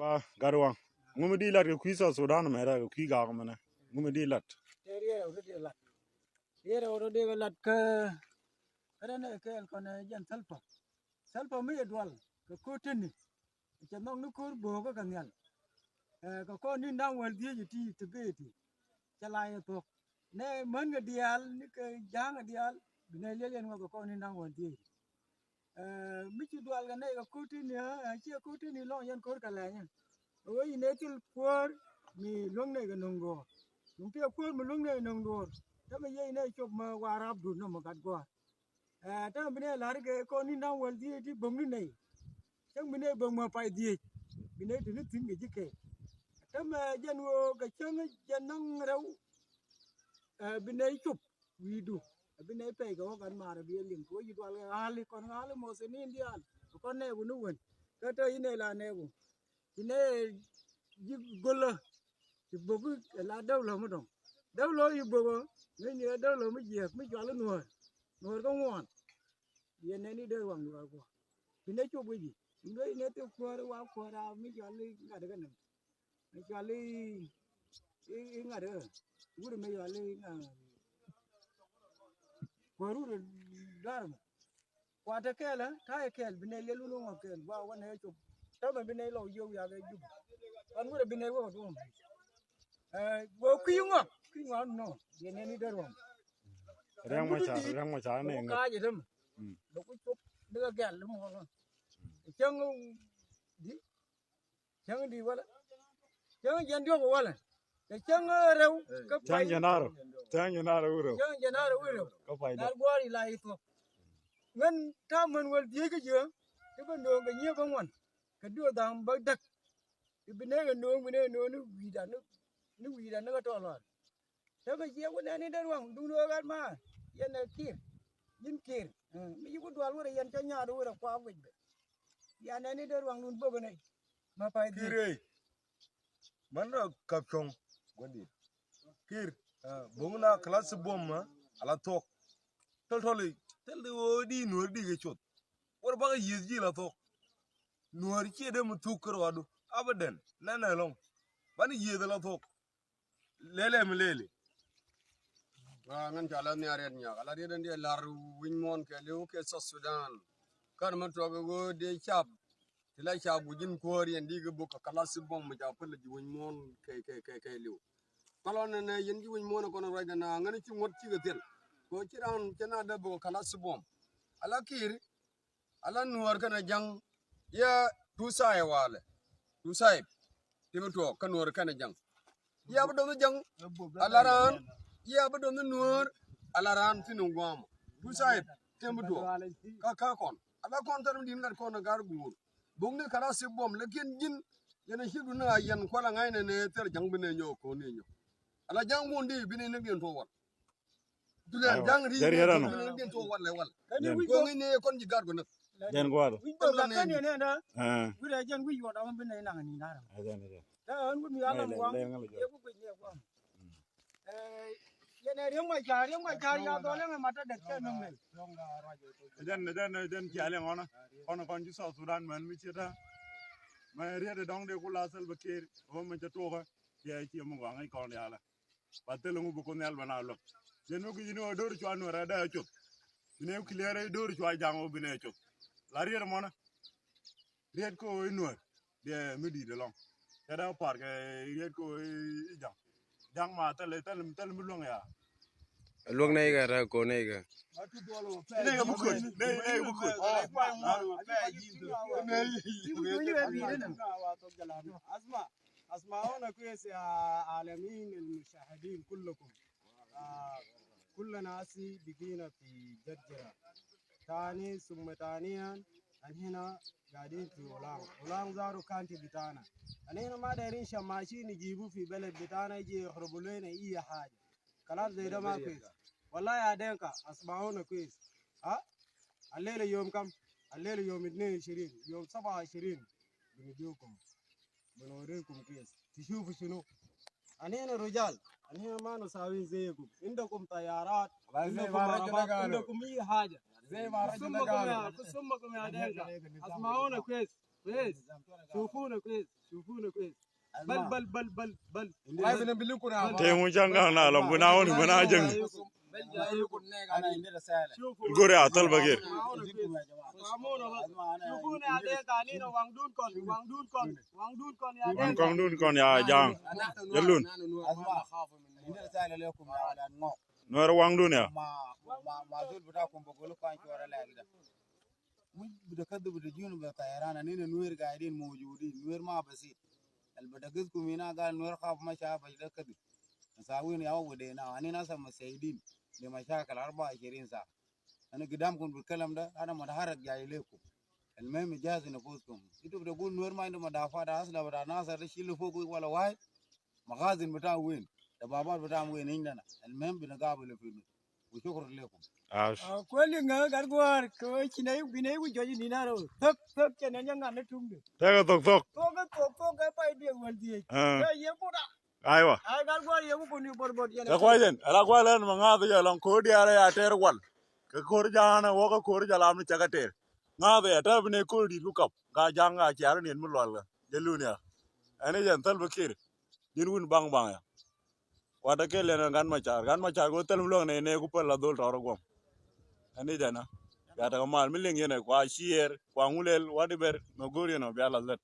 Wa garwang. Ngumi di lat ku sa Sudan me ra ku ga ko mana. Ngumi di lat. Teriya uru di lat. Teriya uru di lat ke karena ke kona jan salpa. Salpa mi edwal ke koteni. Janong nu kur bo ka kanyal. Ko ni ndang wel di ti tebeti. Chalaya to. Ne man ga dial ni ke jang dial bine lelen ko ni ndang wel di. Mi ti dwal ga ne ka koteni ha chi koteni lo yan kor kala nya. O yi ne til por mi long ne ga nongo. Yung pia por mi long ne nongo. Ta me ye ne chop ma warab du no ma gat go. Ta bine lar ke ko ni ndang wel di ti bom ni nei. Chẳng bine bom ma pai di. Bine tu ni tin ge ke. Ta ma jan wo ga chang jan nang rau. Bine chop wi du. Bine pe ga kan ma ra bi lim ko yi dwal ali kon ali mo se ni ndial. Kon ne bu nu wen. Ka to ine la ne bu. Ine ji gola. Ti bogu la daw lo mo dong. Daw lo yi bogo. Ni daw lo mo ji mi jwal nuor. Nuor ko won. Ye ne ni de wang wa ko. Bine chop wi. Ngai ne te ko wa ko ra mi jwal ga de kan. Mi jwal i nga de. Wuri mi jwal nga. Ko ru dar mo. Kwa ta kela ta kel bine le lu no kel wa wa ne chop. Ta ma bine lo yo ya ga ju. Kan wuri bine wo do. Wo ki ngo no. Ye ne ni der wang. Rang ma cha ne Ka je dem. Do ku chop de ga gal mo no. Chang di wala. Chang jan dio wala. Chang rew ka Chang janaro. Chang janaro uro. Chang janaro uro. Ka pai da. Dar gwari la ito. Ngan ta man wal die ga je. Ti ban do ga nye ba wan. Ka do dang ba dak. Ti bine ga no bine no ni wi da na ga to lo. Ta ga je wala ni dar wang du do ga ma. Yan kir. Yin kir. Mi yu ko dwal wala yan cha nya do wala kwa wi. Ya ne ni dar wang nun bo ne. Ma pai di. Kire. Mana kapchong gondi. Kir. Bongna class bomma ala tok. Toltoli. Tel de di nuor di ge chot. War ba yiji la tok. Nuor chi de mu tukro wadu. Abaden. Nana long. Bani yede la tok. Lele mlele. Ngan jalan ni aren nya ala dia dan dia lar winmon ke leu ke sa Sudan kan man to go de chap tila chap bujin ko ri ndi go ka kala sibom ma ja pul ji winmon ke leu kalon ne yin ji winmon ko no raja na ngan ci ngot ci gatel ko ci ran cena da bo kala sibom ala kir ala nuwar kana jang ya tusay wale tusay timto kan nuwar kana jang ya bo do jang ala ran ya ba don nuor alaran tinu gwam bu saib tembudo ka kon ala kon tan din ngar kon gar gur bung ne kala sibom lekin jin yana hidu na yan kwala ngai ne ter jang bine nyo ko ne nyo ala jang mundi bine ne gen to wat dulen jang ri ne gen to wat le wal ko ngi ne kon ji gar go na Den gwado. Wi ba la kan ne na. Wi da jan wi yo da man bine na ni na. Da an wi mi ala gwam. Ye ku ne gwam. Yene riang mai char ya do le mata de ke nong ne Den kiale ngona. Kon ju sa Sudan man mi chita. Ma ria de dong de kula sel bakir. O ma to ga. Ya chi mo wa ngai kon ya la. Patel ngu bu ko nel bana lo. Den mo ki no dor chwa no ra da chop. Ne ku le re dor chwa jango bi ne chop. La ria mo na. Ria ko no de midi de long. Kada par ke ria ko jang. Jang ma tel mi long ya. Luang này cả ra cô này cả. Này ga bukut. Này bukut. اسمعونا كويس يا عالمين المشاهدين كلكم. كل ناس بقينا في جرجرة. ثاني ثم ثانيا هنا قاعدين في ولان زاروا كانتي بتاعنا. أنا ما دايرين شماشين يجيبوا في بلد بتاعنا يجي يخربوا لنا أي حاجة. كلام زي ده ما كويس. والله يا دينكا اسمعونا كويس. الليلة يوم كم؟ الليلة يوم 22 يوم 27 بنديكم بنوريكم كويس تشوفوا شنو. أنا رجال أنا ما نساوي زيكم. عندكم طيارات عندكم أي حاجة. زي ما رجل قسمكم يا دينكا اسمعونا كويس. شوفونا كويس. bal ai binin bilin kuna te mu janga na lam guna woni guna jeng انا عندي رساله gore atal bagir اجيبكم يا جماعه شوفونا يا ديك علينا وانجدون كون يا man ديك kong dun kon ya jang yallun عندي رساله لكم يا اولاد مو noor wang dun ya ما زول بتاعكم بقول لكم انت ورا لا كده مش بتكذبوا تجيون بطيران اننا نوير قاعدين موجودين نوير ما بسيط البدقزكم هنا قال نوير خاف ما شاف ايش كده مساوين يا ودينا انا ناس مسيدين لمشاكل 24 ساعه انا قدامكم بالكلام ده انا متحرك جاي لكم المهم جاهز نفوسكم انتوا بتقول نوير ما عنده مدافعات اصلا بتاع ناصر يشيل فوق ولا واحد مخازن بتاعه وين دبابات بتاعهم وين عندنا المهم بنقابل فيه وشكرا لكم ash kweli nga gargwar ko chinai binai ku joji dinaro tok chenen yang ngane tumbe tega tok tok to ga pa dia waldi ye buda aywa ay gargwar ye ku ni borbor ye ta kwajen ala kwalen manga to jalan ko diare ya ter wal ke kor jana wo ko kor jalam ni chaga ter nga be ta bne ko di lukap ga janga char nen mu lol ga jelunya ane jan tal bakir din wun bang bang ya wada ke le gan machar go tel lo ne ku pel la dol ro gom ane jana ya ta mal mi leng yene kwa shier kwa ngulel wadi ber no gori no bi ala let